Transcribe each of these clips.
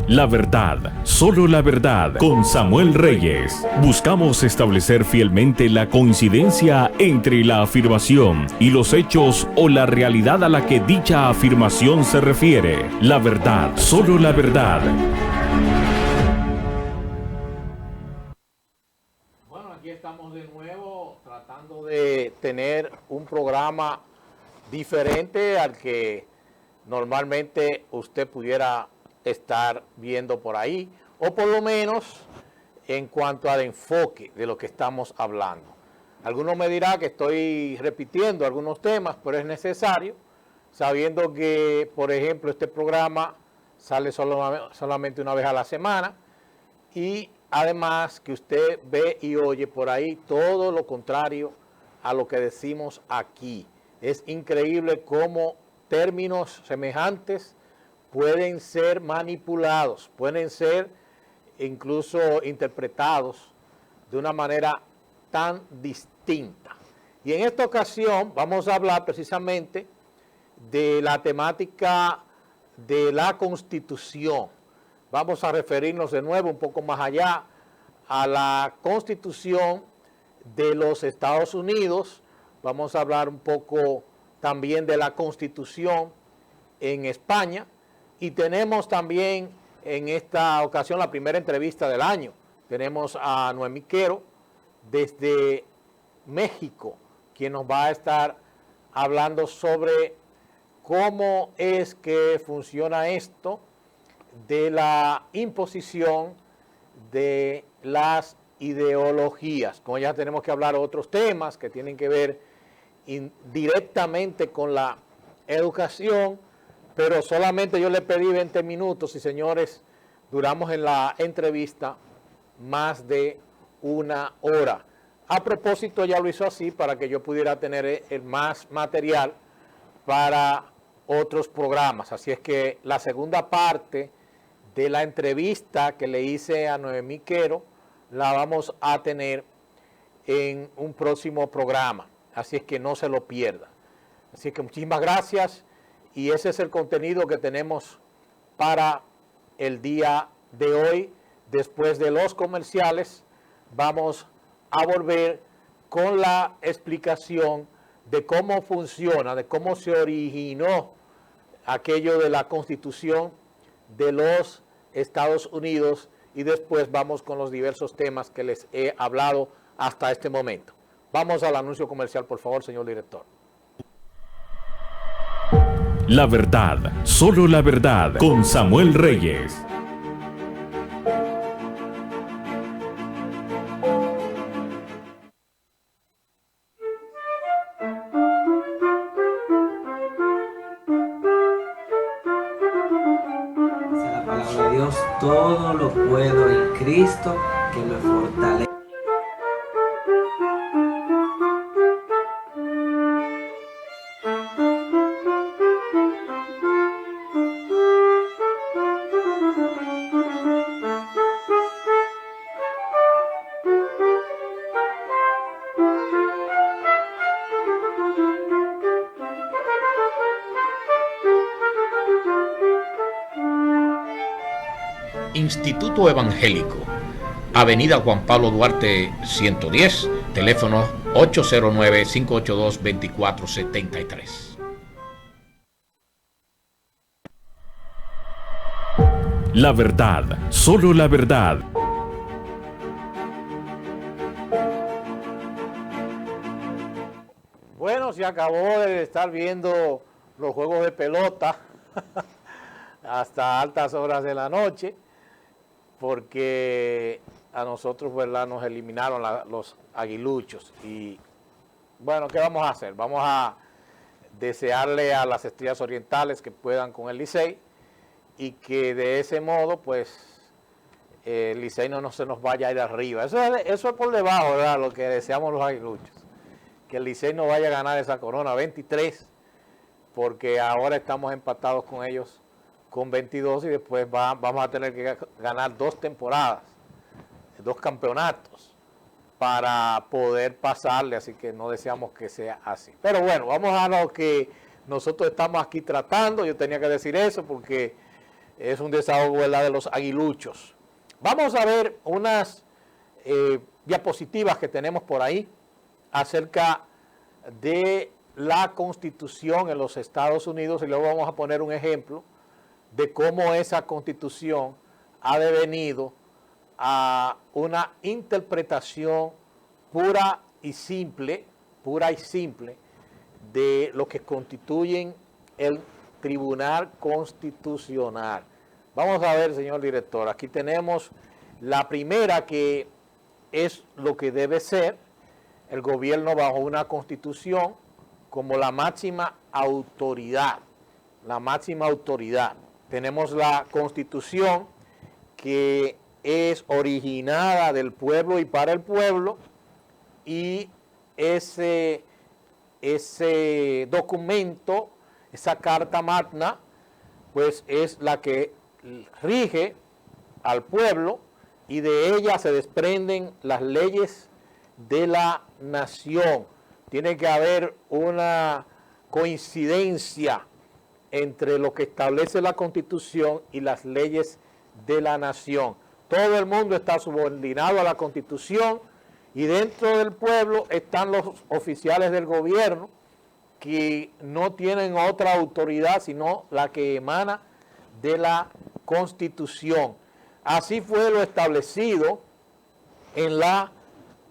La verdad, solo la verdad, con Samuel Reyes. Buscamos establecer fielmente la coincidencia entre la afirmación y los hechos o la realidad a la que dicha afirmación se refiere. La verdad, solo la verdad. Bueno, aquí estamos de nuevo tratando de tener un programa diferente al que normalmente usted pudiera estar viendo por ahí, o por lo menos en cuanto al enfoque de lo que estamos hablando. Algunos me dirán que estoy repitiendo algunos temas, pero es necesario, sabiendo que, por ejemplo, este programa sale solamente una vez a la semana, y además que usted ve y oye por ahí todo lo contrario a lo que decimos aquí. Es increíble cómo términos semejantes pueden ser manipulados, pueden ser incluso interpretados de una manera tan distinta. Y en esta ocasión vamos a hablar precisamente de la temática de la Constitución. Vamos a referirnos de nuevo un poco más allá a la Constitución de los Estados Unidos. Vamos a hablar un poco también de la Constitución en España. Y tenemos también en esta ocasión la primera entrevista del año. Tenemos a Noemí Quero desde México, quien nos va a estar hablando sobre cómo es que funciona esto de la imposición de las ideologías. Como ya tenemos que hablar de otros temas que tienen que ver directamente con la educación, pero solamente yo le pedí 20 minutos y señores, duramos en la entrevista más de una hora. A propósito, ya lo hizo así para que yo pudiera tener más material para otros programas. Así es que la segunda parte de la entrevista que le hice a Noemí Quero la vamos a tener en un próximo programa. Así es que no se lo pierda. Así que muchísimas gracias. Y ese es el contenido que tenemos para el día de hoy. Después de los comerciales, vamos a volver con la explicación de cómo funciona, de cómo se originó aquello de la Constitución de los Estados Unidos, y después vamos con los diversos temas que les he hablado hasta este momento. Vamos al anuncio comercial, por favor, señor director. La verdad, solo la verdad, con Samuel Reyes. Dice la palabra de Dios, todo lo puedo en Cristo que me fortalece. Instituto Evangélico, Avenida Juan Pablo Duarte 110, teléfono 809-582-2473. La verdad, solo la verdad. Bueno, se acabó de estar viendo los juegos de pelota hasta altas horas de la noche, porque a nosotros, ¿verdad?, nos eliminaron los aguiluchos. Y bueno, ¿qué vamos a hacer? Vamos a desearle a las Estrellas Orientales que puedan con el Licey, y que de ese modo, pues, el Licey no se nos vaya a ir arriba. Eso es por debajo, ¿verdad?, lo que deseamos los aguiluchos. Que el Licey no vaya a ganar esa corona 23, porque ahora estamos empatados con ellos con 22, y después vamos a tener que ganar 2 temporadas, 2 campeonatos para poder pasarle, así que no deseamos que sea así. Pero bueno, vamos a lo que nosotros estamos aquí tratando. Yo tenía que decir eso porque es un desahogo, ¿verdad?, de los aguiluchos. Vamos a ver unas diapositivas que tenemos por ahí acerca de la Constitución en los Estados Unidos y luego vamos a poner un ejemplo de cómo esa Constitución ha devenido a una interpretación pura y simple de lo que constituyen el Tribunal Constitucional. Vamos a ver, señor director, aquí tenemos la primera, que es lo que debe ser el gobierno bajo una constitución como la máxima autoridad. La máxima autoridad. Tenemos la Constitución, que es originada del pueblo y para el pueblo, y ese documento, esa Carta Magna, pues es la que rige al pueblo, y de ella se desprenden las leyes de la nación. Tiene que haber una coincidencia entre lo que establece la Constitución y las leyes de la nación. Todo el mundo está subordinado a la Constitución, y dentro del pueblo están los oficiales del gobierno, que no tienen otra autoridad sino la que emana de la Constitución. Así fue lo establecido en la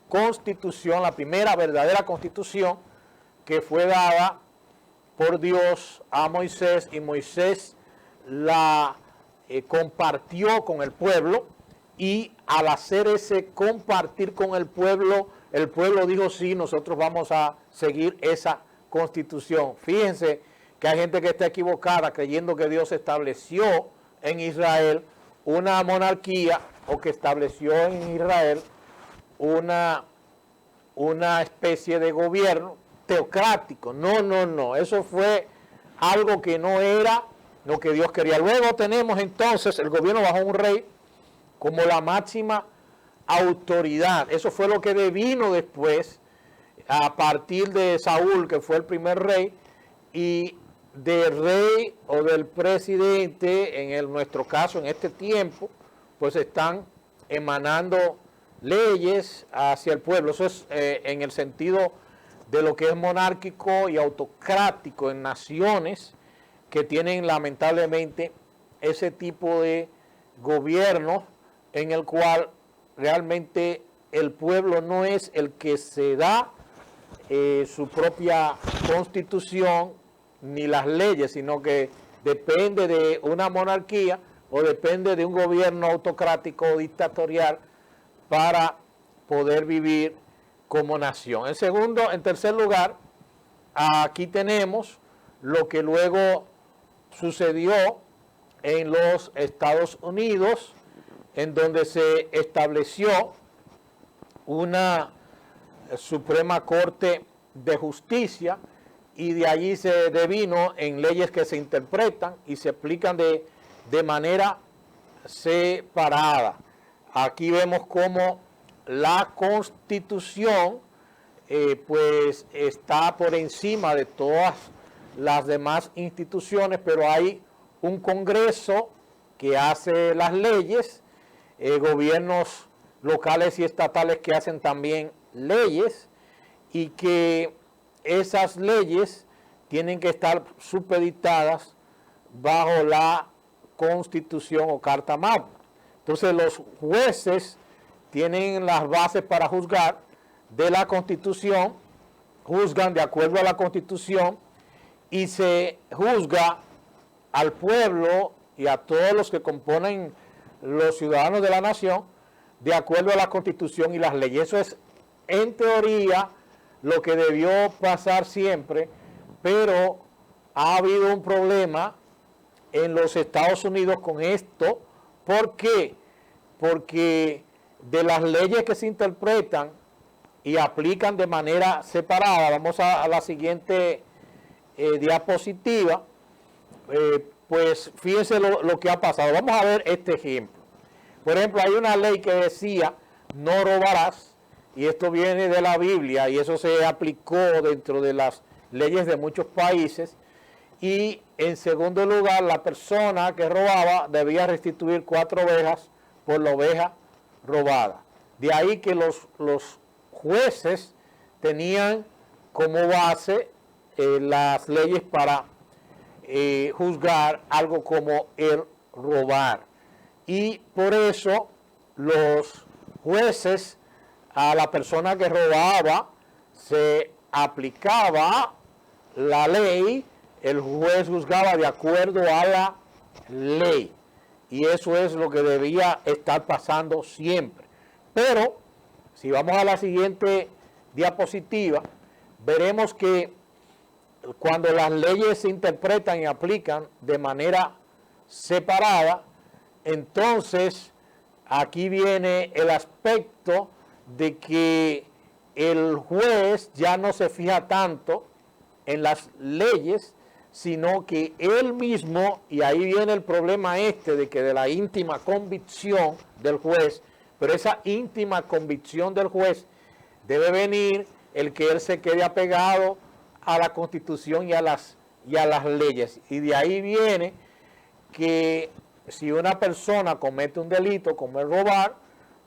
Constitución, la primera verdadera Constitución que fue dada por Dios a Moisés, y Moisés la compartió con el pueblo, y al hacer ese compartir con el pueblo dijo: sí, nosotros vamos a seguir esa Constitución. Fíjense que hay gente que está equivocada creyendo que Dios estableció en Israel una monarquía, o que estableció en Israel una especie de gobierno teocrático. No, eso fue algo que no era lo que Dios quería. Luego tenemos entonces el gobierno bajo un rey como la máxima autoridad. Eso fue lo que devino después, a partir de Saúl, que fue el primer rey, y del rey o del presidente, nuestro caso, en este tiempo, pues están emanando leyes hacia el pueblo. Eso es en el sentido de lo que es monárquico y autocrático en naciones que tienen lamentablemente ese tipo de gobierno, en el cual realmente el pueblo no es el que se da su propia constitución ni las leyes, sino que depende de una monarquía o depende de un gobierno autocrático o dictatorial para poder vivir como nación. En tercer lugar, aquí tenemos lo que luego sucedió en los Estados Unidos, en donde se estableció una Suprema Corte de Justicia, y de allí se devino en leyes que se interpretan y se aplican de manera separada. Aquí vemos cómo la Constitución pues está por encima de todas las demás instituciones, pero hay un Congreso que hace las leyes, gobiernos locales y estatales que hacen también leyes, y que esas leyes tienen que estar supeditadas bajo la Constitución o Carta Magna. Entonces los jueces tienen las bases para juzgar de la Constitución, juzgan de acuerdo a la Constitución, y se juzga al pueblo y a todos los que componen los ciudadanos de la nación de acuerdo a la Constitución y las leyes. Eso es, en teoría, lo que debió pasar siempre, pero ha habido un problema en los Estados Unidos con esto. ¿Por qué? Porque de las leyes que se interpretan y aplican de manera separada, vamos a la siguiente diapositiva, pues fíjense lo que ha pasado. Vamos a ver este ejemplo. Por ejemplo, hay una ley que decía: no robarás, y esto viene de la Biblia, y eso se aplicó dentro de las leyes de muchos países, Y en segundo lugar, la persona que robaba debía restituir 4 ovejas por la oveja robada. De ahí que los jueces tenían como base las leyes para juzgar algo como el robar. Y por eso los jueces, a la persona que robaba se aplicaba la ley, el juez juzgaba de acuerdo a la ley. Y eso es lo que debía estar pasando siempre. Pero si vamos a la siguiente diapositiva, veremos que cuando las leyes se interpretan y aplican de manera separada, entonces aquí viene el aspecto de que el juez ya no se fija tanto en las leyes, sino que él mismo, y ahí viene el problema de que de la íntima convicción del juez, pero esa íntima convicción del juez debe venir el que él se quede apegado a la Constitución y a las leyes. Y de ahí viene que si una persona comete un delito como el robar,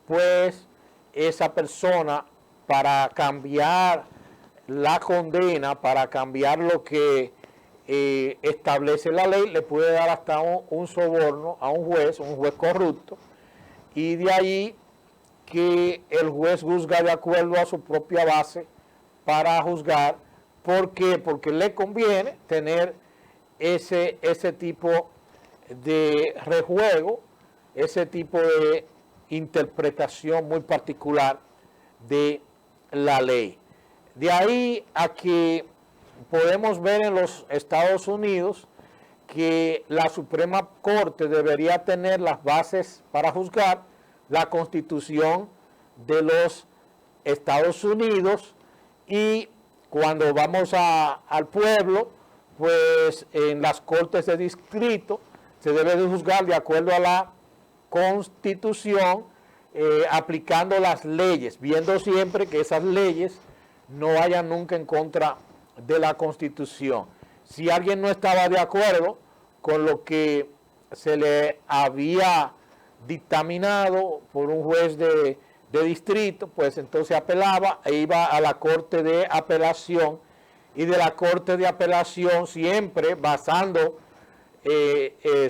pues esa persona, para cambiar la condena, para cambiar lo que establece la ley, le puede dar hasta un soborno a un juez corrupto, y de ahí que el juez juzga de acuerdo a su propia base para juzgar. ¿Por qué? Porque le conviene tener ese tipo de rejuego, ese tipo de interpretación muy particular de la ley. De ahí a que podemos ver en los Estados Unidos que la Suprema Corte debería tener las bases para juzgar la Constitución de los Estados Unidos, y cuando vamos al pueblo, pues en las cortes de distrito se debe de juzgar de acuerdo a la Constitución, aplicando las leyes, viendo siempre que esas leyes no vayan nunca en contra de la Constitución. Si alguien no estaba de acuerdo con lo que se le había dictaminado por un juez de distrito, pues entonces apelaba e iba a la Corte de Apelación, y de la Corte de Apelación, siempre basando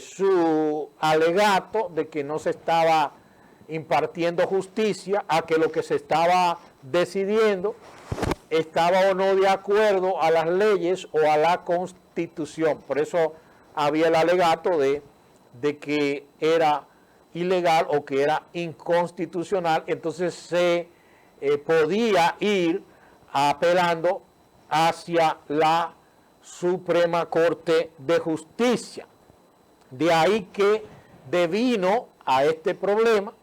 su alegato de que no se estaba impartiendo justicia, a que lo que se estaba decidiendo estaba o no de acuerdo a las leyes o a la Constitución. Por eso había el alegato de que era ilegal o que era inconstitucional. Entonces se podía ir apelando hacia la Suprema Corte de Justicia. De ahí que devino a este problema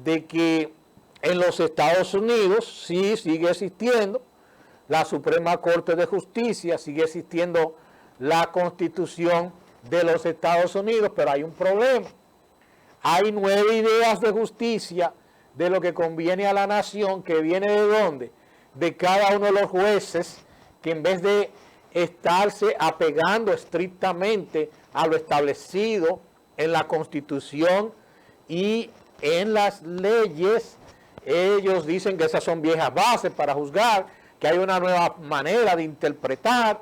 de que en los Estados Unidos sí sigue existiendo la Suprema Corte de Justicia, sigue existiendo la Constitución de los Estados Unidos, pero hay un problema. Hay 9 ideas de justicia de lo que conviene a la nación, que viene ¿de dónde? De cada uno de los jueces, que en vez de estarse apegando estrictamente a lo establecido en la Constitución y en las leyes, ellos dicen que esas son viejas bases para juzgar, que hay una nueva manera de interpretar,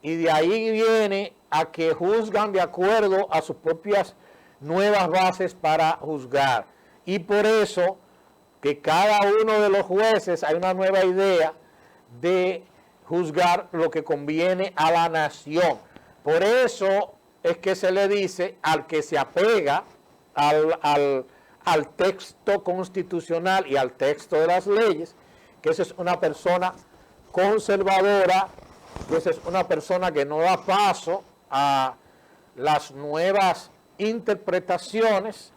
y de ahí viene a que juzgan de acuerdo a sus propias nuevas bases para juzgar. Y por eso que cada uno de los jueces hay una nueva idea de juzgar lo que conviene a la nación. Por eso es que se le dice al que se apega al texto constitucional y al texto de las leyes, que esa es una persona conservadora, que esa es una persona que no da paso a las nuevas interpretaciones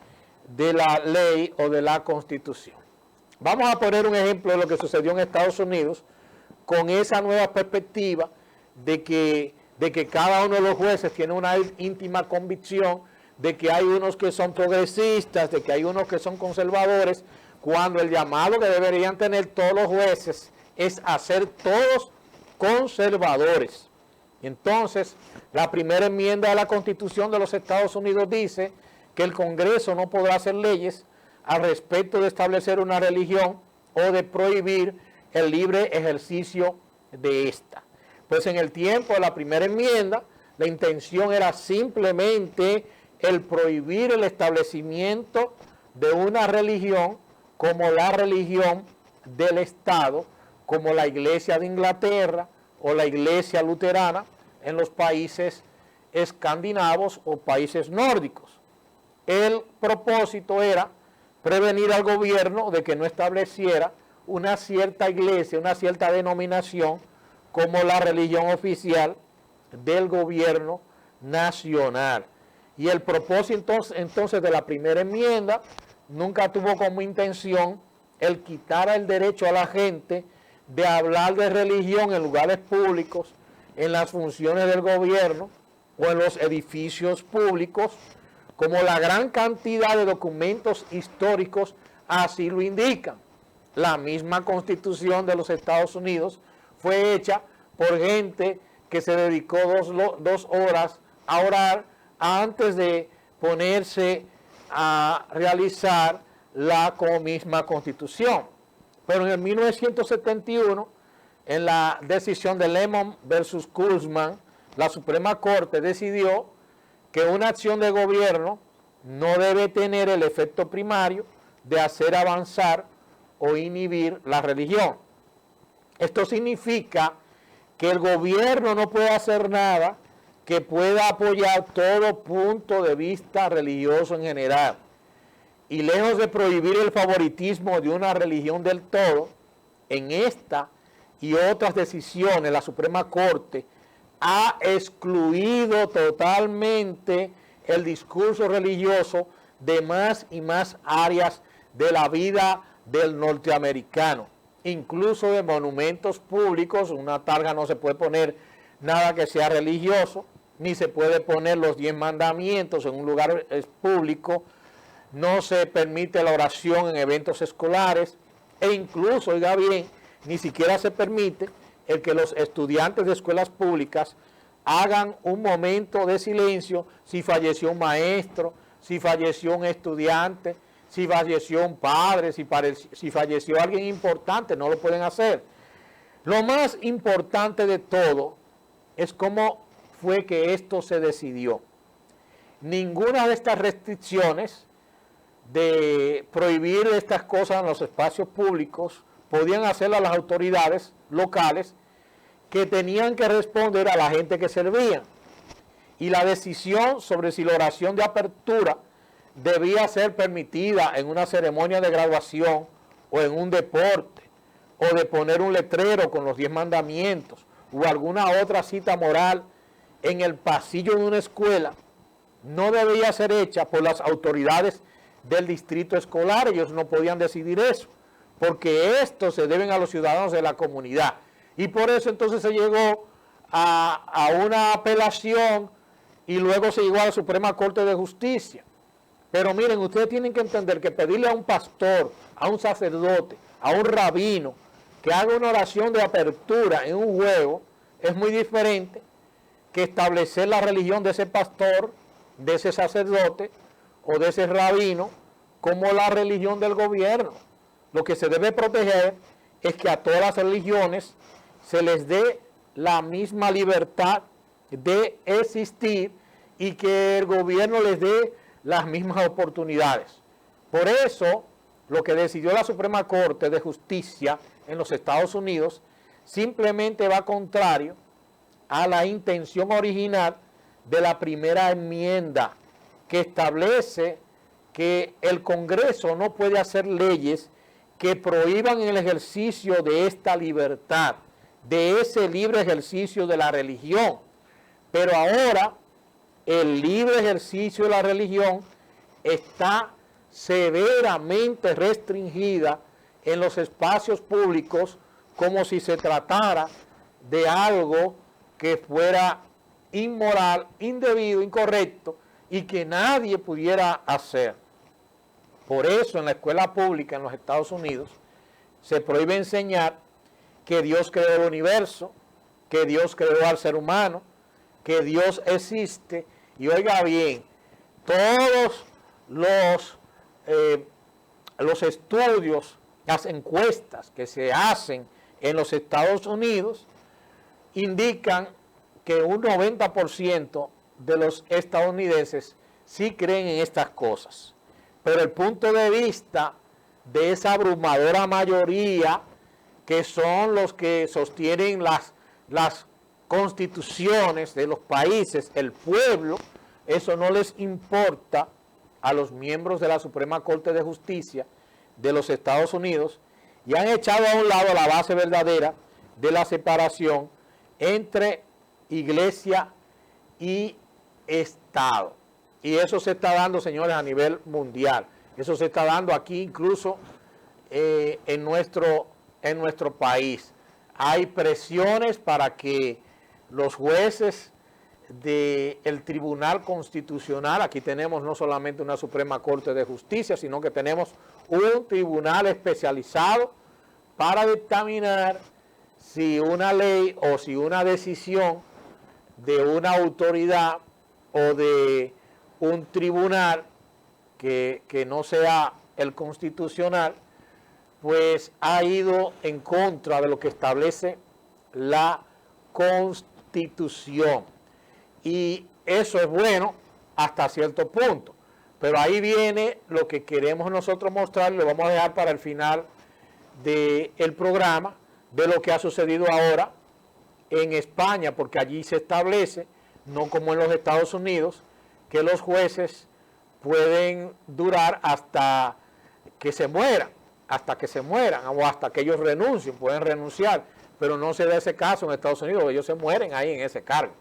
de la ley o de la Constitución. Vamos a poner un ejemplo de lo que sucedió en Estados Unidos con esa nueva perspectiva de que cada uno de los jueces tiene una íntima convicción de que hay unos que son progresistas, de que hay unos que son conservadores, cuando el llamado que deberían tener todos los jueces es a ser todos conservadores. Entonces, la primera enmienda de la Constitución de los Estados Unidos dice que el Congreso no podrá hacer leyes al respecto de establecer una religión o de prohibir el libre ejercicio de esta. Pues en el tiempo de la primera enmienda, la intención era simplemente el prohibir el establecimiento de una religión como la religión del Estado, como la Iglesia de Inglaterra o la Iglesia luterana en los países escandinavos o países nórdicos. El propósito era prevenir al gobierno de que no estableciera una cierta iglesia, una cierta denominación como la religión oficial del gobierno nacional. Y el propósito entonces de la primera enmienda nunca tuvo como intención el quitar el derecho a la gente de hablar de religión en lugares públicos, en las funciones del gobierno o en los edificios públicos, como la gran cantidad de documentos históricos así lo indican. La misma Constitución de los Estados Unidos fue hecha por gente que se dedicó dos horas a orar antes de ponerse a realizar la misma Constitución. Pero en el 1971, en la decisión de Lemon versus Kurzman, la Suprema Corte decidió que una acción de gobierno no debe tener el efecto primario de hacer avanzar o inhibir la religión. Esto significa que el gobierno no puede hacer nada que pueda apoyar todo punto de vista religioso en general. Y lejos de prohibir el favoritismo de una religión del todo, en esta y otras decisiones la Suprema Corte ha excluido totalmente el discurso religioso de más y más áreas de la vida del norteamericano, incluso de monumentos públicos. Una targa no se puede poner nada que sea religioso, ni se puede poner los 10 mandamientos en un lugar público, no se permite la oración en eventos escolares, e incluso, oiga bien, ni siquiera se permite el que los estudiantes de escuelas públicas hagan un momento de silencio si falleció un maestro, si falleció un estudiante, si falleció un padre, si falleció alguien importante, no lo pueden hacer. Lo más importante de todo es cómo fue que esto se decidió. Ninguna de estas restricciones de prohibir estas cosas en los espacios públicos podían hacerlo las autoridades locales, que tenían que responder a la gente que servían. Y la decisión sobre si la oración de apertura debía ser permitida en una ceremonia de graduación o en un deporte, o de poner un letrero con los 10 mandamientos o alguna otra cita moral en el pasillo de una escuela, no debía ser hecha por las autoridades del distrito escolar. Ellos no podían decidir eso, porque esto se deben a los ciudadanos de la comunidad. Y por eso entonces se llegó a una apelación y luego se llegó a la Suprema Corte de Justicia. Pero miren, ustedes tienen que entender que pedirle a un pastor, a un sacerdote, a un rabino, que haga una oración de apertura en un juego, es muy diferente que establecer la religión de ese pastor, de ese sacerdote o de ese rabino como la religión del gobierno. Lo que se debe proteger es que a todas las religiones se les dé la misma libertad de existir y que el gobierno les dé las mismas oportunidades. Por eso, lo que decidió la Suprema Corte de Justicia en los Estados Unidos simplemente va contrario a la intención original de la primera enmienda, que establece que el Congreso no puede hacer leyes que prohíban el ejercicio de esta libertad, de ese libre ejercicio de la religión. Pero ahora el libre ejercicio de la religión está severamente restringida en los espacios públicos, como si se tratara de algo que fuera inmoral, indebido, incorrecto y que nadie pudiera hacer. Por eso en la escuela pública en los Estados Unidos se prohíbe enseñar que Dios creó el universo, que Dios creó al ser humano, que Dios existe. Y oiga bien, todos los estudios, las encuestas que se hacen en los Estados Unidos indican que un 90% de los estadounidenses sí creen en estas cosas. Pero el punto de vista de esa abrumadora mayoría, que son los que sostienen las constituciones de los países, el pueblo, eso no les importa a los miembros de la Suprema Corte de Justicia de los Estados Unidos, y han echado a un lado la base verdadera de la separación entre iglesia y Estado. Y eso se está dando, señores, a nivel mundial. Eso se está dando aquí incluso en nuestro país. Hay presiones para que los jueces del Tribunal Constitucional, aquí tenemos no solamente una Suprema Corte de Justicia, sino que tenemos un tribunal especializado para dictaminar si una ley o si una decisión de una autoridad o de un tribunal que no sea el constitucional, pues ha ido en contra de lo que establece la Constitución. Y eso es bueno hasta cierto punto. Pero ahí viene lo que queremos nosotros mostrar, lo vamos a dejar para el final del programa, de lo que ha sucedido ahora en España, porque allí se establece, no como en los Estados Unidos, que los jueces pueden durar hasta que se mueran, o hasta que ellos renuncien, pueden renunciar, pero no se da ese caso en Estados Unidos, ellos se mueren ahí en ese cargo.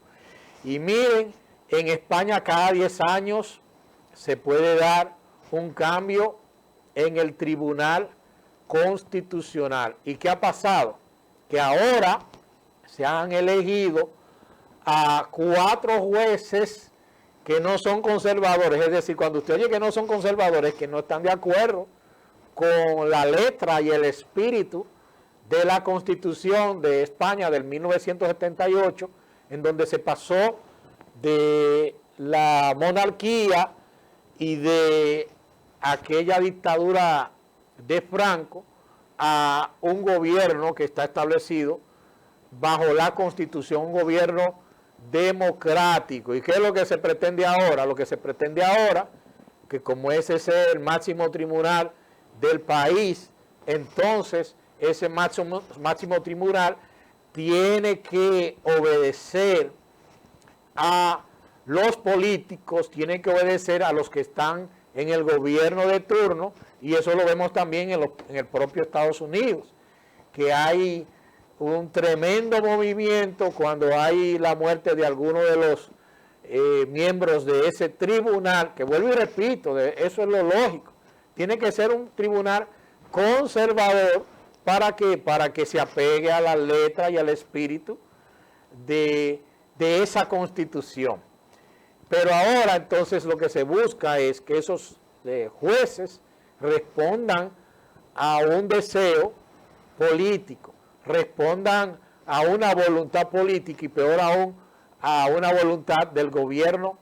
Y miren, en España cada 10 años se puede dar un cambio en el Tribunal Constitucional. ¿Y qué ha pasado? Que ahora se han elegido a 4 jueces que no son conservadores. Es decir, cuando usted oye que no son conservadores, que no están de acuerdo con la letra y el espíritu de la Constitución de España del 1978, en donde se pasó de la monarquía y de aquella dictadura de Franco a un gobierno que está establecido bajo la Constitución, un gobierno democrático. ¿Y qué es lo que se pretende ahora? Lo que se pretende ahora, que como ese es el máximo tribunal del país, entonces ese máximo tribunal tiene que obedecer a los políticos, tiene que obedecer a los que están en el gobierno de turno, y eso lo vemos también en el propio Estados Unidos, que hay un tremendo movimiento cuando hay la muerte de alguno de los miembros de ese tribunal, que vuelvo y repito, eso es lo lógico, tiene que ser un tribunal conservador. ¿Para qué? Para que se apegue a la letra y al espíritu de esa Constitución. Pero ahora entonces lo que se busca es que esos jueces respondan a un deseo político, respondan a una voluntad política y peor aún a una voluntad del gobierno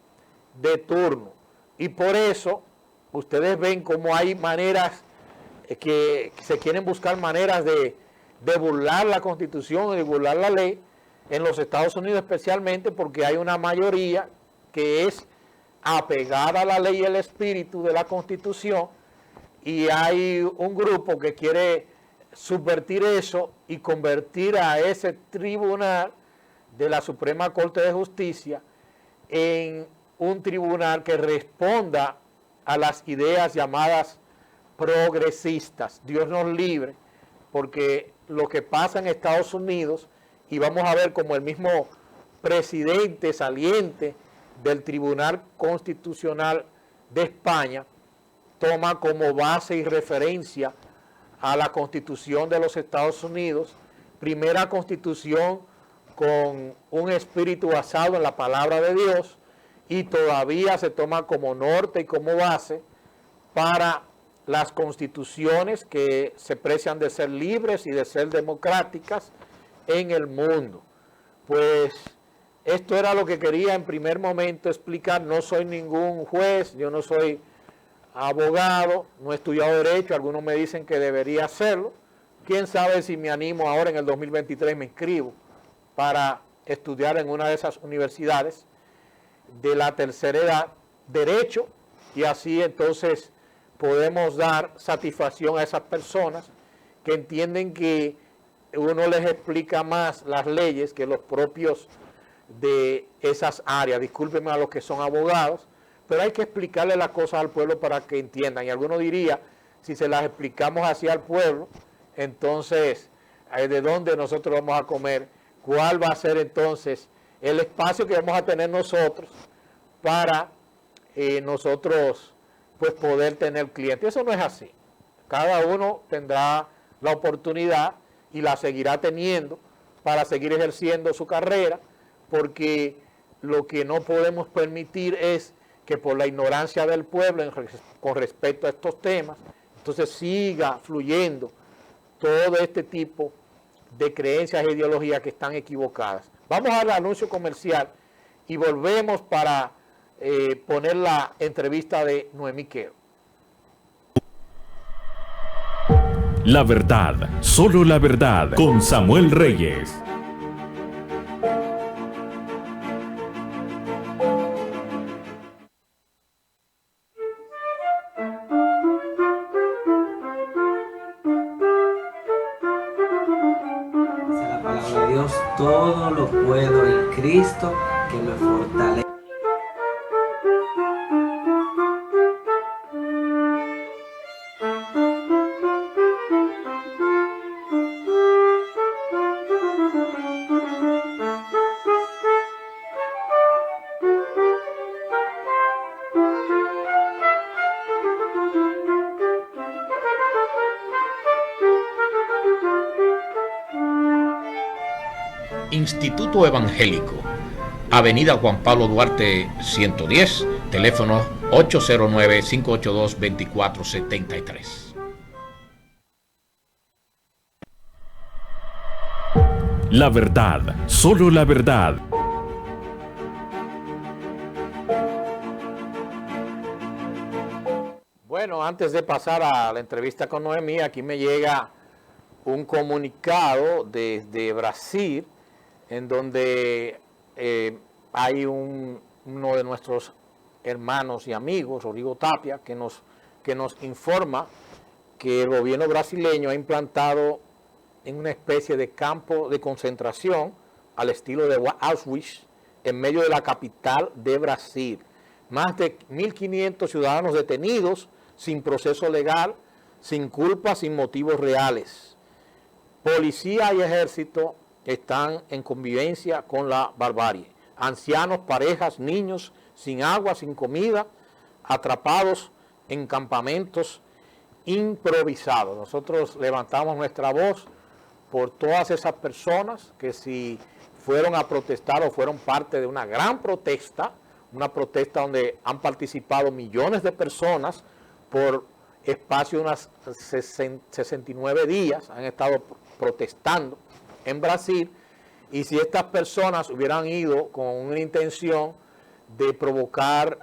de turno. Y por eso ustedes ven cómo hay maneras que se quieren buscar maneras de burlar la Constitución, de burlar la ley, en los Estados Unidos especialmente, porque hay una mayoría que es apegada a la ley y el espíritu de la Constitución, y hay un grupo que quiere subvertir eso y convertir a ese tribunal de la Suprema Corte de Justicia en un tribunal que responda a las ideas llamadas progresistas. Dios nos libre, porque lo que pasa en Estados Unidos, y vamos a ver como el mismo presidente saliente del Tribunal Constitucional de España toma como base y referencia a la Constitución de los Estados Unidos, primera Constitución con un espíritu basado en la palabra de Dios, y todavía se toma como norte y como base para las constituciones que se precian de ser libres y de ser democráticas en el mundo. Pues esto era lo que quería en primer momento explicar. No soy ningún juez, yo no soy abogado, no he estudiado Derecho, algunos me dicen que debería hacerlo. Quién sabe si me animo ahora en el 2023, me inscribo para estudiar en una de esas universidades de la tercera edad, Derecho, y así entonces podemos dar satisfacción a esas personas que entienden que uno les explica más las leyes que los propios de esas áreas. Discúlpenme a los que son abogados, pero hay que explicarle las cosas al pueblo para que entiendan. Y alguno diría, si se las explicamos así al pueblo, entonces, ¿de dónde nosotros vamos a comer? ¿Cuál va a ser entonces el espacio que vamos a tener nosotros para nosotros pues poder tener clientes? Eso no es así. Cada uno tendrá la oportunidad y la seguirá teniendo para seguir ejerciendo su carrera, porque lo que no podemos permitir es que por la ignorancia del pueblo con respecto a estos temas, entonces siga fluyendo todo este tipo de creencias e ideologías que están equivocadas. Vamos al anuncio comercial y volvemos para poner la entrevista de Noemí Quero. La verdad, solo la verdad, con Samuel Reyes. Dice la palabra de Dios, todo lo puedo en Cristo que me fortalece. Instituto Evangélico, Avenida Juan Pablo Duarte 110, teléfono 809-582-2473. La verdad, solo la verdad. Bueno, antes de pasar a la entrevista con Noemí, aquí me llega un comunicado desde Brasil, en donde hay uno de nuestros hermanos y amigos, Rodrigo Tapia, que nos informa que el gobierno brasileño ha implantado en una especie de campo de concentración al estilo de Auschwitz en medio de la capital de Brasil. Más de 1.500 ciudadanos detenidos sin proceso legal, sin culpa, sin motivos reales. Policía y ejército están en convivencia con la barbarie. Ancianos, parejas, niños, sin agua, sin comida, atrapados en campamentos improvisados. Nosotros levantamos nuestra voz por todas esas personas que si fueron a protestar o fueron parte de una gran protesta, una protesta donde han participado millones de personas por espacio de unas 69 días, han estado protestando en Brasil, y si estas personas hubieran ido con una intención de provocar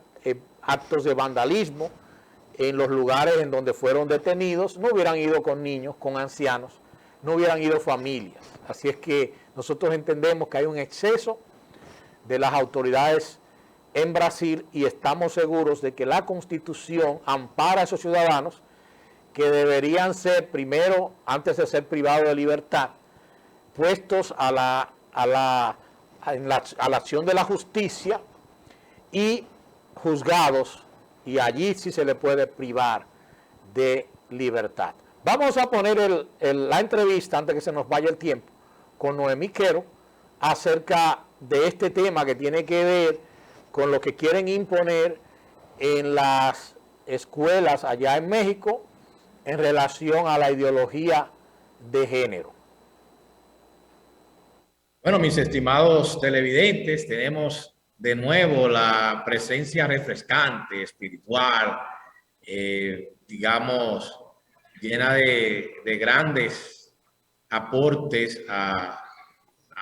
actos de vandalismo en los lugares en donde fueron detenidos, no hubieran ido con niños, con ancianos, no hubieran ido familias. Así es que nosotros entendemos que hay un exceso de las autoridades en Brasil y estamos seguros de que la Constitución ampara a esos ciudadanos que deberían ser, primero, antes de ser privados de libertad, puestos a la acción de la justicia y juzgados, y allí sí se le puede privar de libertad. Vamos a poner la entrevista, antes que se nos vaya el tiempo, con Noemí Quero acerca de este tema que tiene que ver con lo que quieren imponer en las escuelas allá en México en relación a la ideología de género. Bueno, mis estimados televidentes, tenemos de nuevo la presencia refrescante, espiritual, digamos, llena de grandes aportes a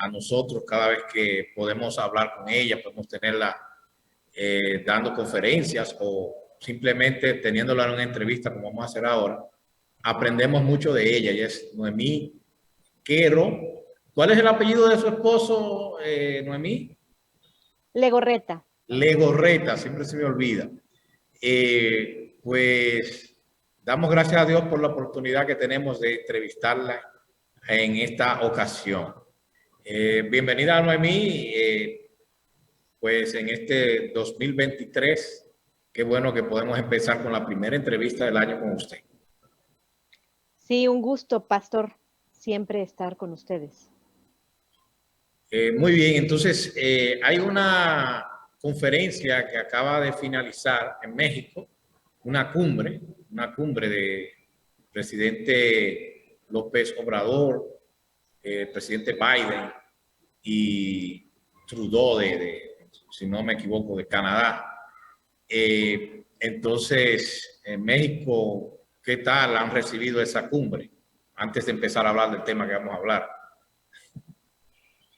a nosotros cada vez que podemos hablar con ella, podemos tenerla dando conferencias o simplemente teniéndola en una entrevista como vamos a hacer ahora. Aprendemos mucho de ella. Ella es Noemí Quero. ¿Cuál es el apellido de su esposo, Noemí? Legorreta. Legorreta, siempre se me olvida. Pues damos gracias a Dios por la oportunidad que tenemos de entrevistarla en esta ocasión. Bienvenida a Noemí, pues en este 2023, qué bueno que podemos empezar con la primera entrevista del año con usted. Sí, un gusto, pastor, siempre estar con ustedes. Muy bien, entonces hay una conferencia que acaba de finalizar en México, una cumbre de presidente López Obrador, presidente Biden y Trudeau si no me equivoco, de Canadá. Entonces, en México, ¿qué tal han recibido esa cumbre? Antes de empezar a hablar del tema que vamos a hablar.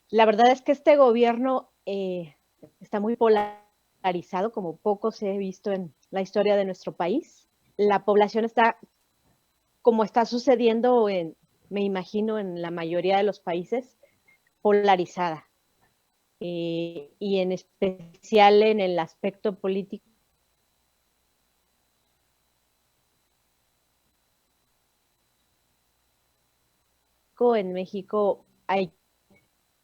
La verdad es que este gobierno está muy polarizado, como poco se ha visto en la historia de nuestro país. La población está, como está sucediendo, me imagino, en la mayoría de los países, polarizada. Y en especial en el aspecto político. En México hay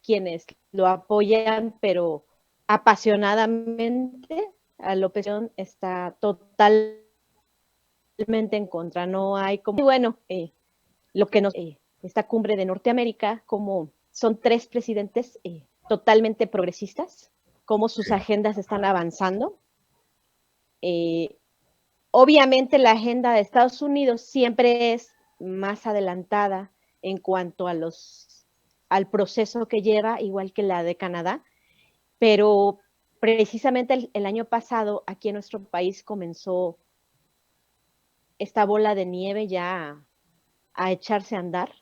quienes lo apoyan, pero apasionadamente. A la oposición está totalmente en contra. No hay como... Bueno, lo que nos... esta cumbre de Norteamérica, como son 3 presidentes totalmente progresistas, cómo sus agendas están avanzando. Obviamente la agenda de Estados Unidos siempre es más adelantada en cuanto a al proceso que lleva, igual que la de Canadá, pero precisamente el año pasado aquí en nuestro país comenzó esta bola de nieve ya a echarse a andar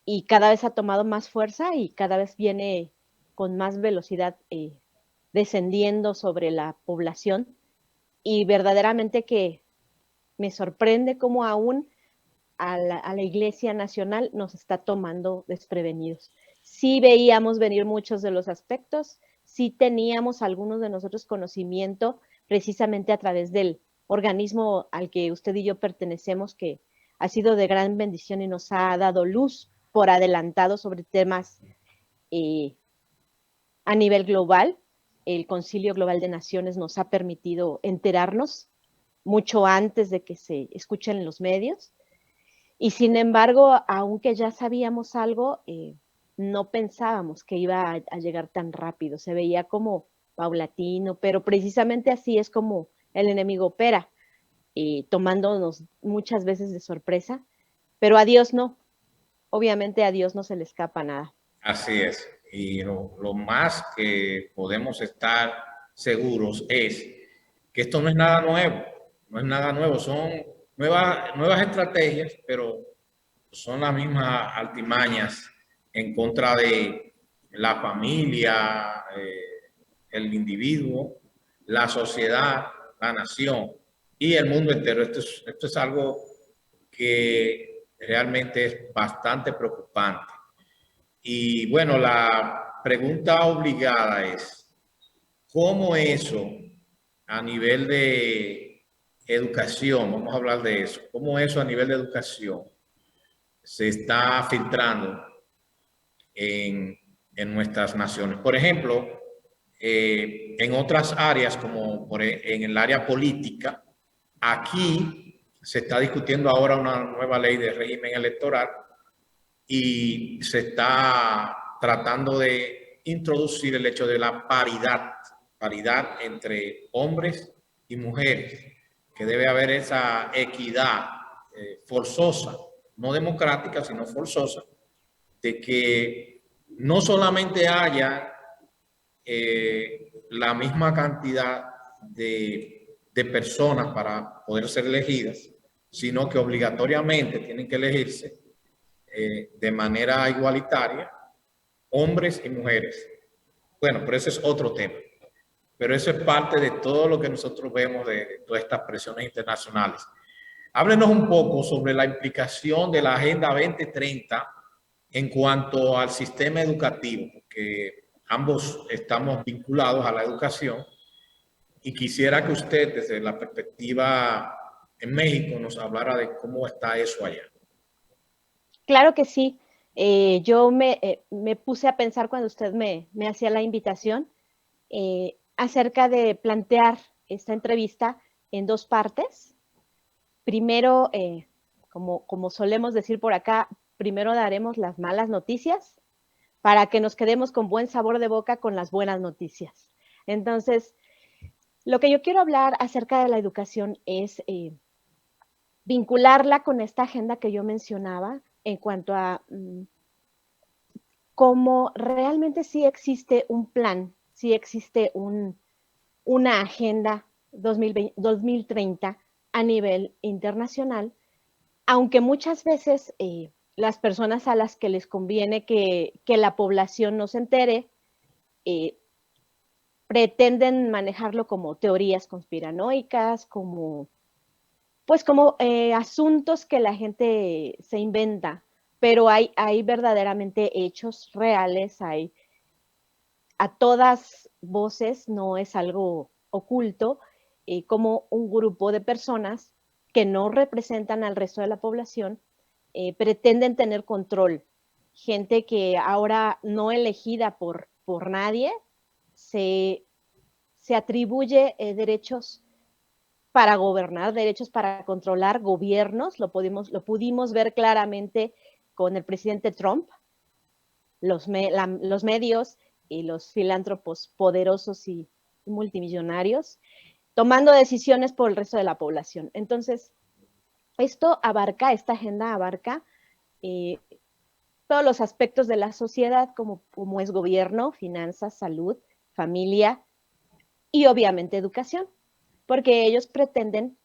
y cada vez ha tomado más fuerza y cada vez viene con más velocidad descendiendo sobre la población, y verdaderamente que me sorprende cómo aún a la Iglesia Nacional nos está tomando desprevenidos. Sí veíamos venir muchos de los aspectos, sí teníamos algunos de nosotros conocimiento precisamente a través del organismo al que usted y yo pertenecemos, que ha sido de gran bendición y nos ha dado luz por adelantado sobre temas a nivel global. El Concilio Global de Naciones nos ha permitido enterarnos mucho antes de que se escuchen en los medios. Y sin embargo, aunque ya sabíamos algo, no pensábamos que iba a llegar tan rápido. Se veía como paulatino, pero precisamente así es como el enemigo opera, tomándonos muchas veces de sorpresa, pero a Dios no. Obviamente a Dios no se le escapa nada. Así es. Y lo más que podemos estar seguros es que esto no es nada nuevo. No es nada nuevo. Son nuevas estrategias, pero son las mismas artimañas en contra de la familia, el individuo, la sociedad, la nación y el mundo entero. Esto es algo que realmente es bastante preocupante. Y bueno, la pregunta obligada es, ¿cómo eso a nivel de educación, vamos a hablar de eso, cómo eso a nivel de educación se está filtrando en nuestras naciones? Por ejemplo, en otras áreas como en el área política, aquí se está discutiendo ahora una nueva ley de régimen electoral y se está tratando de introducir el hecho de la paridad entre hombres y mujeres, que debe haber esa equidad forzosa, no democrática, sino forzosa, de que no solamente haya la misma cantidad de personas para poder ser elegidas, sino que obligatoriamente tienen que elegirse de manera igualitaria hombres y mujeres. Bueno, pero ese es otro tema. Pero eso es parte de todo lo que nosotros vemos de todas estas presiones internacionales. Háblenos un poco sobre la implicación de la Agenda 2030 en cuanto al sistema educativo, porque ambos estamos vinculados a la educación y quisiera que usted, desde la perspectiva en México, nos hablara de cómo está eso allá. Claro que sí. Yo me puse a pensar cuando usted me hacía la invitación acerca de plantear esta entrevista en dos partes. Primero, como solemos decir por acá, primero daremos las malas noticias para que nos quedemos con buen sabor de boca con las buenas noticias. Entonces, lo que yo quiero hablar acerca de la educación es vincularla con esta agenda que yo mencionaba en cuanto a cómo realmente sí existe un plan, sí existe una agenda 2030 a nivel internacional, aunque muchas veces las personas a las que les conviene que la población no se entere, pretenden manejarlo como teorías conspiranoicas, como asuntos que la gente se inventa, pero hay verdaderamente hechos reales, hay a todas voces, no es algo oculto, como un grupo de personas que no representan al resto de la población pretenden tener control. Gente que ahora no elegida por nadie se atribuye derechos para gobernar, derechos para controlar gobiernos. Lo pudimos ver claramente con el presidente Trump, los medios y los filántropos poderosos y multimillonarios, tomando decisiones por el resto de la población. Entonces, esta agenda abarca todos los aspectos de la sociedad, como es gobierno, finanzas, salud, familia y obviamente educación, porque ellos pretenden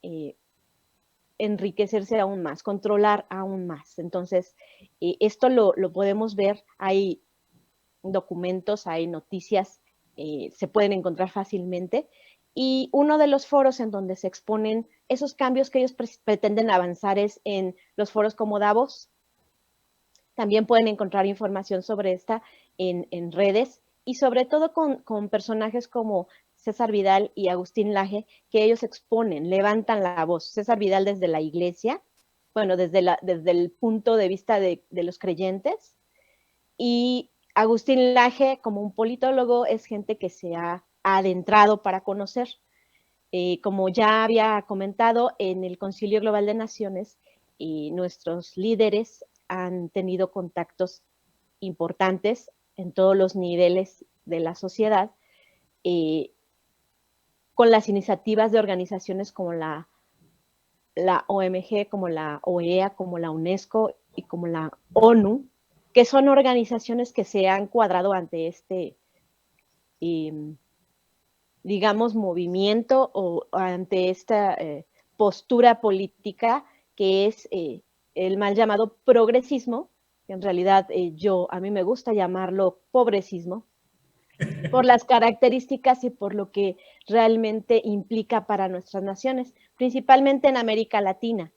enriquecerse aún más, controlar aún más. Entonces, esto lo podemos ver, hay documentos, hay noticias, se pueden encontrar fácilmente, y uno de los foros en donde se exponen esos cambios que ellos pretenden avanzar es en los foros como Davos. También pueden encontrar información sobre esta en redes y sobre todo con personajes como César Vidal y Agustín Laje, que ellos exponen, levantan la voz. César Vidal desde la iglesia, bueno, desde el punto de vista de los creyentes, y Agustín Laje, como un politólogo, es gente que se ha adentrado para conocer. Como ya había comentado, en el Concilio Global de Naciones, nuestros líderes han tenido contactos importantes en todos los niveles de la sociedad, con las iniciativas de organizaciones como la OMG, como la OEA, como la UNESCO y como la ONU, que son organizaciones que se han cuadrado ante este, digamos, movimiento o ante esta postura política que es el mal llamado progresismo, que en realidad a mí me gusta llamarlo pobrecismo, por las características y por lo que realmente implica para nuestras naciones, principalmente en América Latina.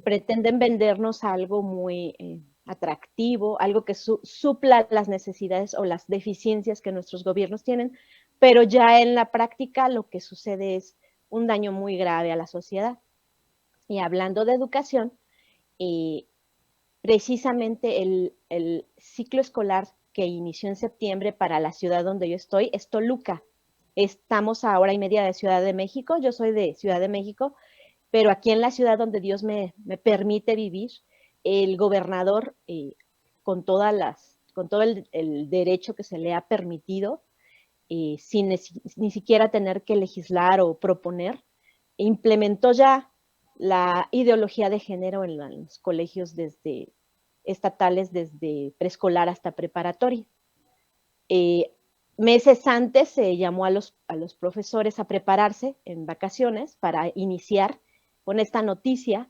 Pretenden vendernos algo muy atractivo, algo que supla las necesidades o las deficiencias que nuestros gobiernos tienen, pero ya en la práctica lo que sucede es un daño muy grave a la sociedad. Y hablando de educación, precisamente el ciclo escolar que inició en septiembre para la ciudad donde yo estoy es Toluca. Estamos a hora y media de Ciudad de México, yo soy de Ciudad de México, pero aquí en la ciudad donde Dios me permite vivir, el gobernador, con todo el derecho que se le ha permitido, sin ni siquiera tener que legislar o proponer, implementó ya la ideología de género en los colegios estatales, desde preescolar hasta preparatoria. Meses antes se llamó a los profesores a prepararse en vacaciones para iniciar con esta noticia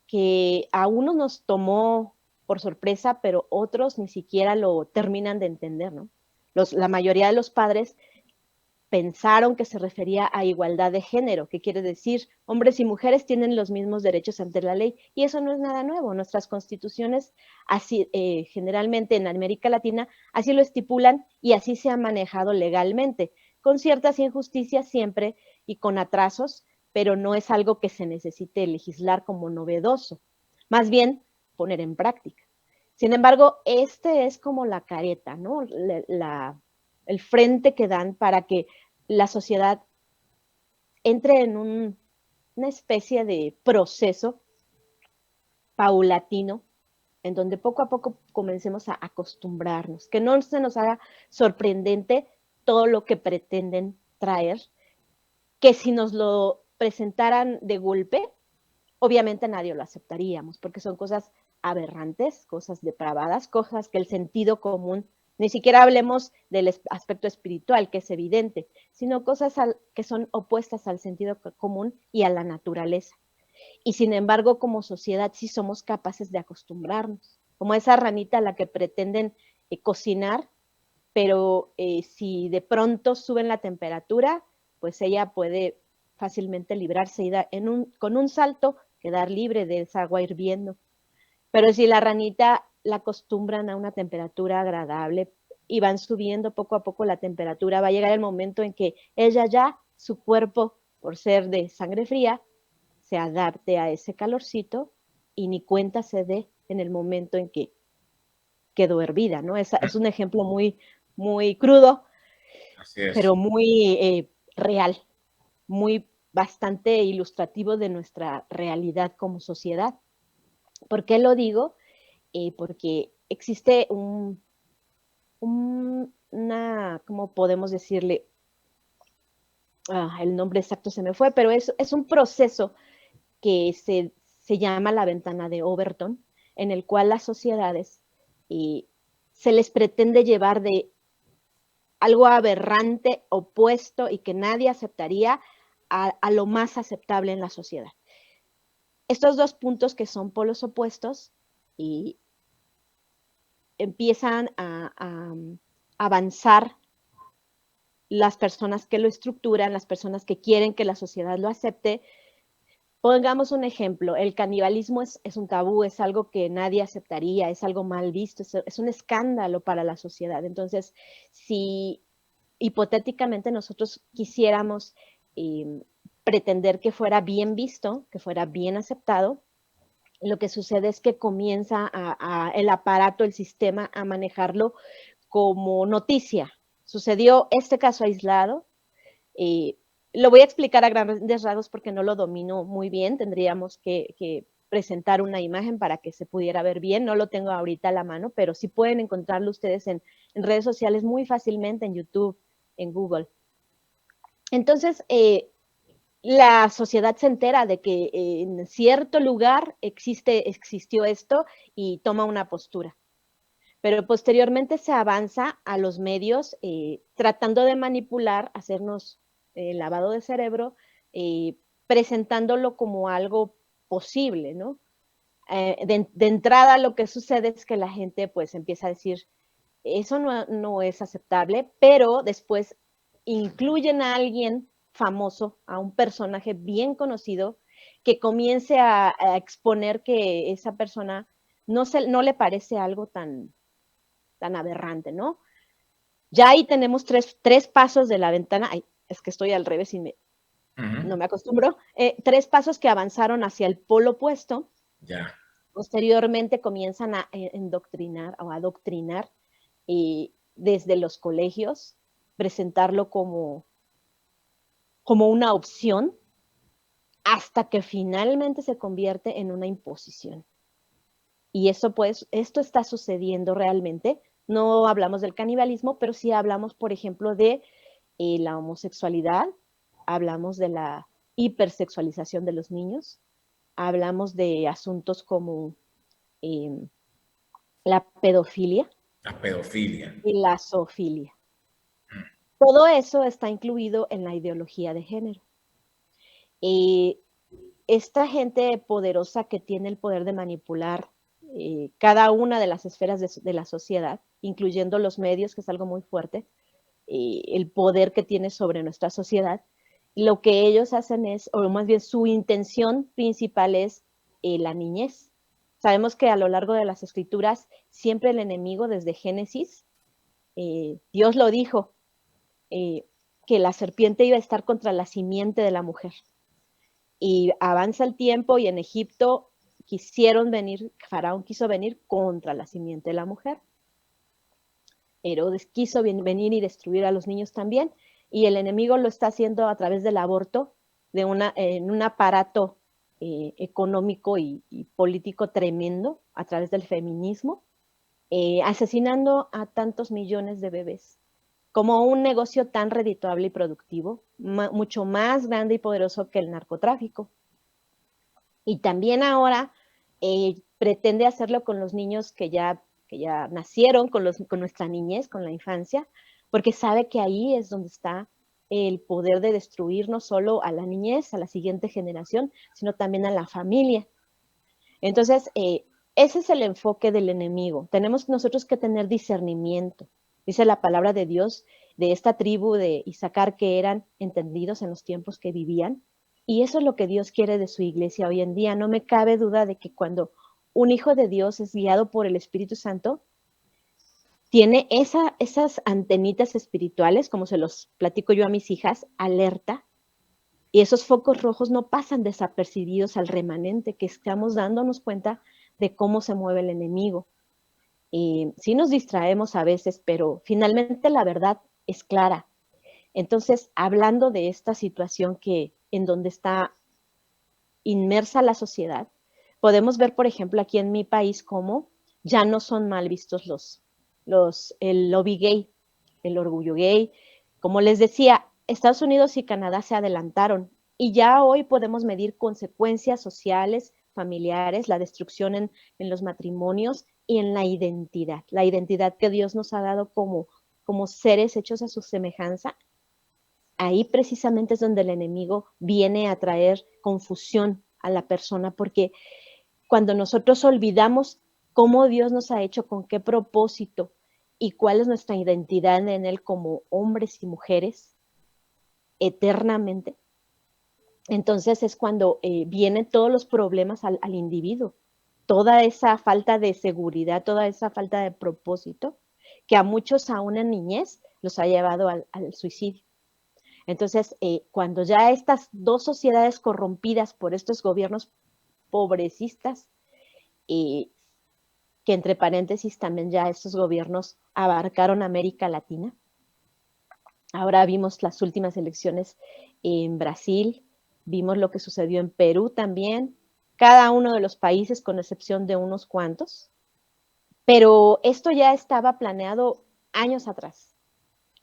que a unos nos tomó por sorpresa, pero otros ni siquiera lo terminan de entender, ¿no? La mayoría de los padres pensaron que se refería a igualdad de género, que quiere decir hombres y mujeres tienen los mismos derechos ante la ley, y eso no es nada nuevo. Nuestras constituciones, así generalmente en América Latina, así lo estipulan y así se ha manejado legalmente, con ciertas injusticias siempre y con atrasos, pero no es algo que se necesite legislar como novedoso, más bien poner en práctica. Sin embargo, este es como la careta, ¿no? El frente que dan para que la sociedad entre en una especie de proceso paulatino, en donde poco a poco comencemos a acostumbrarnos, que no se nos haga sorprendente todo lo que pretenden traer, que si nos lo presentaran de golpe, obviamente nadie lo aceptaríamos, porque son cosas aberrantes, cosas depravadas, cosas que el sentido común, ni siquiera hablemos del aspecto espiritual, que es evidente, sino cosas que son opuestas al sentido común y a la naturaleza. Y sin embargo, como sociedad sí somos capaces de acostumbrarnos, como esa ranita a la que pretenden cocinar, pero si de pronto suben la temperatura, pues ella puede fácilmente librarse y con un salto quedar libre de esa agua hirviendo. Pero si la ranita la acostumbran a una temperatura agradable y van subiendo poco a poco la temperatura, va a llegar el momento en que ella ya, su cuerpo, por ser de sangre fría, se adapte a ese calorcito y ni cuenta se dé en el momento en que quedó hervida, ¿no? Es un ejemplo muy, muy crudo, Así es. pero muy real, muy bastante ilustrativo de nuestra realidad como sociedad. ¿Por qué lo digo? Porque existe ¿cómo podemos decirle? El nombre exacto se me fue, pero es un proceso que se llama la ventana de Overton, en el cual las sociedades se les pretende llevar de algo aberrante, opuesto y que nadie aceptaría a lo más aceptable en la sociedad. Estos dos puntos que son polos opuestos y empiezan a avanzar las personas que lo estructuran, las personas que quieren que la sociedad lo acepte. Pongamos un ejemplo, el canibalismo es un tabú, es algo que nadie aceptaría, es algo mal visto, es un escándalo para la sociedad. Entonces, si hipotéticamente nosotros quisiéramos pretender que fuera bien visto, que fuera bien aceptado, lo que sucede es que comienza el aparato, el sistema a manejarlo como noticia. Sucedió este caso aislado. Lo voy a explicar a grandes rasgos porque no lo domino muy bien. Tendríamos que presentar una imagen para que se pudiera ver bien. No lo tengo ahorita a la mano, pero sí pueden encontrarlo ustedes en redes sociales muy fácilmente, en YouTube, en Google. Entonces, la sociedad se entera de que en cierto lugar existió esto y toma una postura. Pero posteriormente se avanza a los medios tratando de manipular, hacernos lavado de cerebro, presentándolo como algo posible, ¿no? De entrada lo que sucede es que la gente pues empieza a decir, eso no es aceptable, pero después incluyen a alguien famoso, a un personaje bien conocido, que comience a exponer que esa persona no le parece algo tan aberrante, ¿no? Ya ahí tenemos tres pasos de la ventana. Ay, es que estoy al revés y no me acostumbro. 3 pasos que avanzaron hacia el polo opuesto. Ya. Posteriormente comienzan a endoctrinar o adoctrinar desde los colegios, presentarlo como una opción, hasta que finalmente se convierte en una imposición. Y eso pues, esto está sucediendo realmente. No hablamos del canibalismo, pero sí hablamos, por ejemplo, de la homosexualidad, hablamos de la hipersexualización de los niños, hablamos de asuntos como la pedofilia La pedofilia. y la zoofilia. Todo eso está incluido en la ideología de género. Esta gente poderosa que tiene el poder de manipular cada una de las esferas de la sociedad, incluyendo los medios, que es algo muy fuerte, el poder que tiene sobre nuestra sociedad. Lo que ellos hacen es, o más bien su intención principal es la niñez. Sabemos que a lo largo de las escrituras, siempre el enemigo, desde Génesis, Dios lo dijo, que la serpiente iba a estar contra la simiente de la mujer. Y avanza el tiempo y en Egipto quisieron venir, Faraón quiso venir contra la simiente de la mujer. Herodes quiso venir y destruir a los niños también, y el enemigo lo está haciendo a través del aborto, en un aparato económico y político tremendo, a través del feminismo, asesinando a tantos millones de bebés, como un negocio tan redituable y productivo, mucho más grande y poderoso que el narcotráfico. Y también ahora pretende hacerlo con los niños que ya nacieron, con nuestra niñez, con la infancia, porque sabe que ahí es donde está el poder de destruir no solo a la niñez, a la siguiente generación, sino también a la familia. Entonces, ese es el enfoque del enemigo. Tenemos nosotros que tener discernimiento. Dice la palabra de Dios de esta tribu de Isaacar, que eran entendidos en los tiempos que vivían. Y eso es lo que Dios quiere de su iglesia hoy en día. No me cabe duda de que cuando un hijo de Dios es guiado por el Espíritu Santo, tiene esas antenitas espirituales, como se los platico yo a mis hijas, alerta, y esos focos rojos no pasan desapercibidos al remanente, que estamos dándonos cuenta de cómo se mueve el enemigo. Sí nos distraemos a veces, pero finalmente la verdad es clara. Entonces, hablando de esta situación en donde está inmersa la sociedad, podemos ver, por ejemplo, aquí en mi país cómo ya no son mal vistos el lobby gay, el orgullo gay. Como les decía, Estados Unidos y Canadá se adelantaron y ya hoy podemos medir consecuencias sociales, familiares, la destrucción en los matrimonios y en la identidad que Dios nos ha dado como seres hechos a su semejanza. Ahí precisamente es donde el enemigo viene a traer confusión a la persona, porque cuando nosotros olvidamos cómo Dios nos ha hecho, con qué propósito y cuál es nuestra identidad en Él como hombres y mujeres eternamente, entonces es cuando vienen todos los problemas al individuo, toda esa falta de seguridad, toda esa falta de propósito, que a muchos aún en niñez los ha llevado al suicidio. Entonces, cuando ya estas dos sociedades corrompidas por estos gobiernos pobrecistas, que entre paréntesis también ya estos gobiernos abarcaron América Latina. Ahora vimos las últimas elecciones en Brasil, vimos lo que sucedió en Perú también, cada uno de los países con excepción de unos cuantos, pero esto ya estaba planeado años atrás.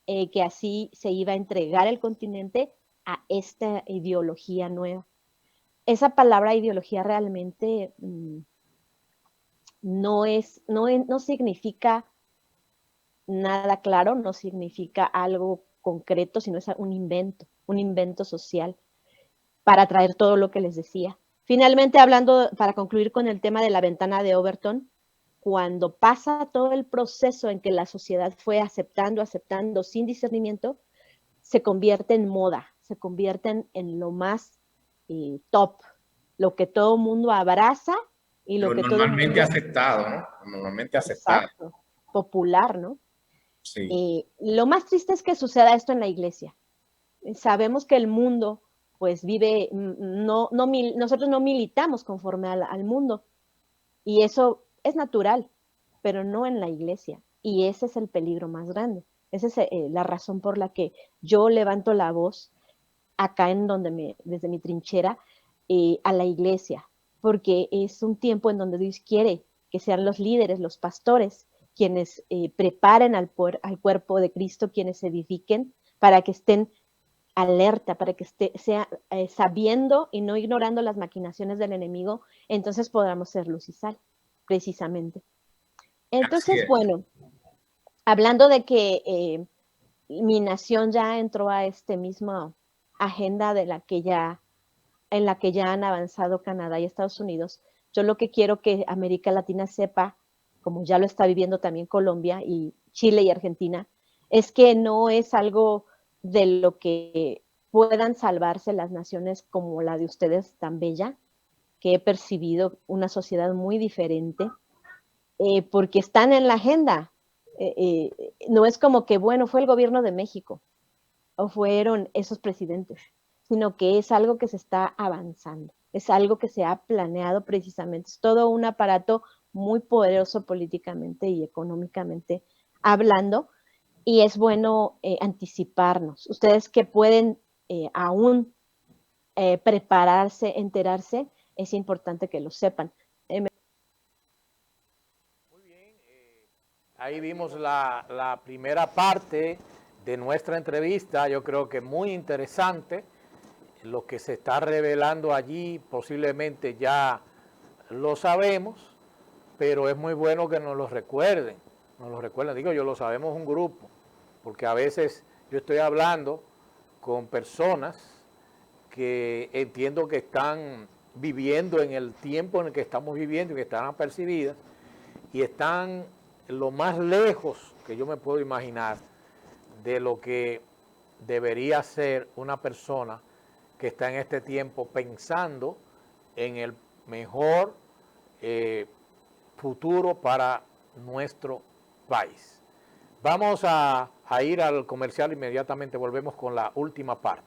Que así se iba a entregar el continente a esta ideología nueva. Esa palabra ideología realmente no significa nada claro, no significa algo concreto, sino es un invento social para traer todo lo que les decía. Finalmente, hablando, para concluir con el tema de la ventana de Overton, cuando pasa todo el proceso en que la sociedad fue aceptando sin discernimiento, se convierte en moda, se convierten en lo más top, lo que todo mundo abraza y lo que todo mundo aceptado, ¿no? Normalmente aceptado. Exacto, popular, ¿no? Sí. Lo más triste es que suceda esto en la iglesia. Sabemos que el mundo pues vive, nosotros no militamos conforme al mundo, y eso es natural, pero no en la iglesia. Y ese es el peligro más grande. Esa es la razón por la que yo levanto la voz acá desde mi trinchera a la iglesia, porque es un tiempo en donde Dios quiere que sean los líderes, los pastores, quienes preparen al cuerpo de Cristo, quienes edifiquen, para que estén alerta, para que sea sabiendo y no ignorando las maquinaciones del enemigo, entonces podamos ser luz y sal, precisamente. Entonces, bueno, hablando de que mi nación ya entró a esta misma agenda en la que ya han avanzado Canadá y Estados Unidos, Yo lo que quiero que América Latina sepa, como ya lo está viviendo también Colombia y Chile y Argentina, es que no es algo de lo que puedan salvarse las naciones como la de ustedes tan bella, que he percibido una sociedad muy diferente, porque están en la agenda. No es como que, bueno, fue el gobierno de México o fueron esos presidentes, sino que es algo que se está avanzando, es algo que se ha planeado precisamente, es todo un aparato muy poderoso políticamente y económicamente hablando, y es bueno anticiparnos. Ustedes que pueden aún prepararse, enterarse, es importante que lo sepan. Muy bien, ahí vimos la primera parte de nuestra entrevista, yo creo que muy interesante. Lo que se está revelando allí posiblemente ya lo sabemos, pero es muy bueno que nos lo recuerden. Digo, yo lo sabemos un grupo, porque a veces yo estoy hablando con personas que entiendo que están viviendo en el tiempo en el que estamos viviendo y que están apercibidas y están lo más lejos que yo me puedo imaginar de lo que debería ser una persona que está en este tiempo pensando en el mejor futuro para nuestro país. Vamos a ir al comercial, inmediatamente volvemos con la última parte.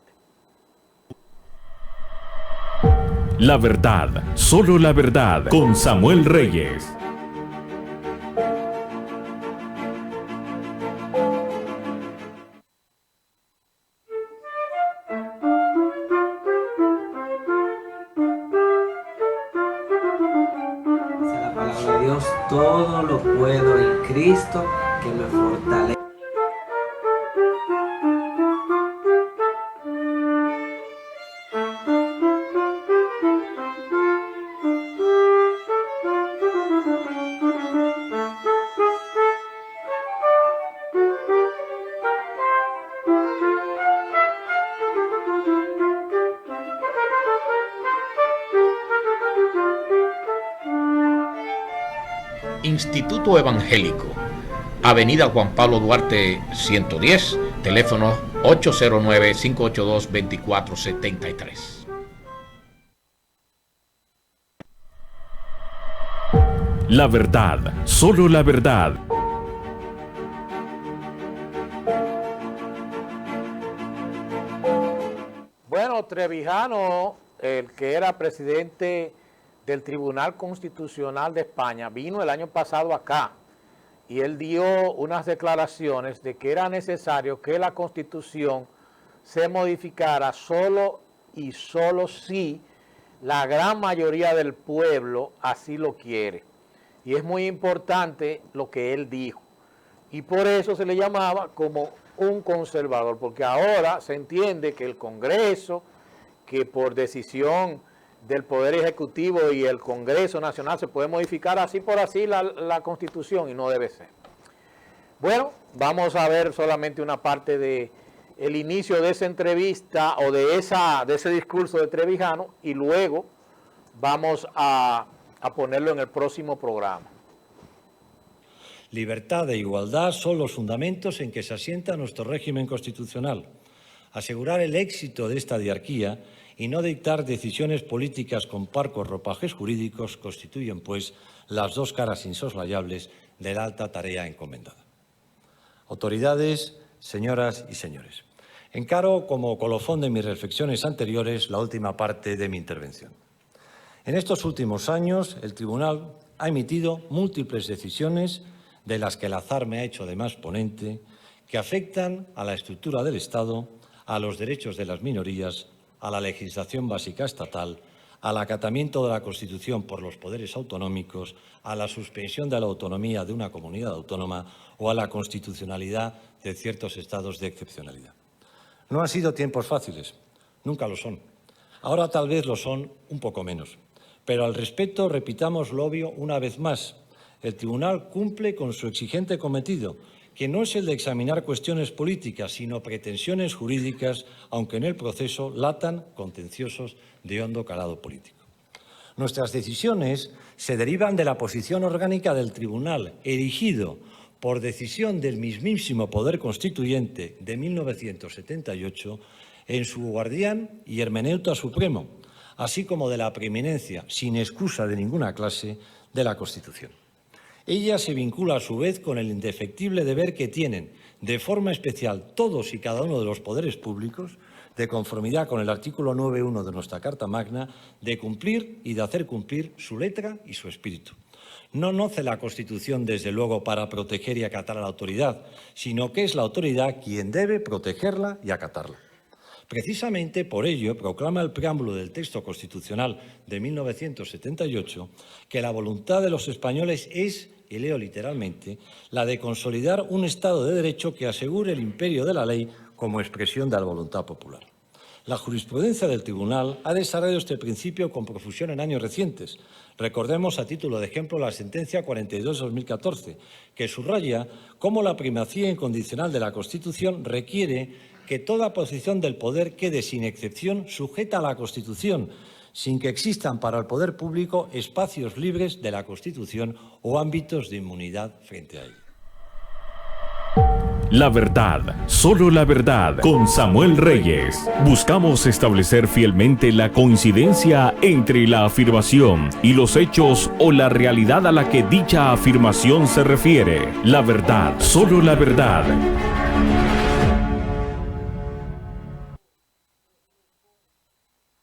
La verdad, solo la verdad, con Samuel Reyes. Dice la palabra de Dios, todo lo puedo en Cristo que me fortalece. Instituto Evangélico, Avenida Juan Pablo Duarte 110, teléfono 809-582-2473. La verdad, solo la verdad. Bueno, Trevijano, el que era presidente del Tribunal Constitucional de España, vino el año pasado acá y él dio unas declaraciones de que era necesario que la Constitución se modificara solo y solo si la gran mayoría del pueblo así lo quiere. Y es muy importante lo que él dijo. Y por eso se le llamaba como un conservador, porque ahora se entiende que el Congreso, que por decisión del Poder Ejecutivo y el Congreso Nacional se puede modificar así por así la Constitución, y no debe ser. Bueno, vamos a ver solamente una parte de el inicio de esa entrevista o de ese discurso de Trevijano, y luego vamos a ponerlo en el próximo programa. Libertad e igualdad son los fundamentos en que se asienta nuestro régimen constitucional. Asegurar el éxito de esta diarquía y no dictar decisiones políticas con parcos ropajes jurídicos constituyen, pues, las dos caras insoslayables de la alta tarea encomendada. Autoridades, señoras y señores, encaro como colofón de mis reflexiones anteriores la última parte de mi intervención. En estos últimos años, el Tribunal ha emitido múltiples decisiones de las que el azar me ha hecho además ponente, que afectan a la estructura del Estado, a los derechos de las minorías, a la legislación básica estatal, al acatamiento de la Constitución por los poderes autonómicos, a la suspensión de la autonomía de una comunidad autónoma o a la constitucionalidad de ciertos estados de excepcionalidad. No han sido tiempos fáciles, nunca lo son. Ahora tal vez lo son un poco menos. Pero al respecto, repitamos lo obvio una vez más. El Tribunal cumple con su exigente cometido, que no es el de examinar cuestiones políticas, sino pretensiones jurídicas, aunque en el proceso latan contenciosos de hondo calado político. Nuestras decisiones se derivan de la posición orgánica del Tribunal, erigido por decisión del mismísimo Poder Constituyente de 1978 en su guardián y hermeneuta supremo, así como de la preeminencia, sin excusa de ninguna clase, de la Constitución. Ella se vincula a su vez con el indefectible deber que tienen, de forma especial, todos y cada uno de los poderes públicos, de conformidad con el artículo 9.1 de nuestra Carta Magna, de cumplir y de hacer cumplir su letra y su espíritu. No nace la Constitución, desde luego, para proteger y acatar a la autoridad, sino que es la autoridad quien debe protegerla y acatarla. Precisamente por ello proclama el preámbulo del texto constitucional de 1978 que la voluntad de los españoles es, y leo literalmente, la de consolidar un Estado de Derecho que asegure el imperio de la ley como expresión de la voluntad popular. La jurisprudencia del Tribunal ha desarrollado este principio con profusión en años recientes. Recordemos, a título de ejemplo, la sentencia 42/2014, que subraya cómo la primacía incondicional de la Constitución requiere que toda posición del poder quede sin excepción sujeta a la Constitución, sin que existan para el poder público espacios libres de la Constitución o ámbitos de inmunidad frente a ella. La verdad, solo la verdad, con Samuel Reyes. Buscamos establecer fielmente la coincidencia entre la afirmación y los hechos o la realidad a la que dicha afirmación se refiere. La verdad, solo la verdad.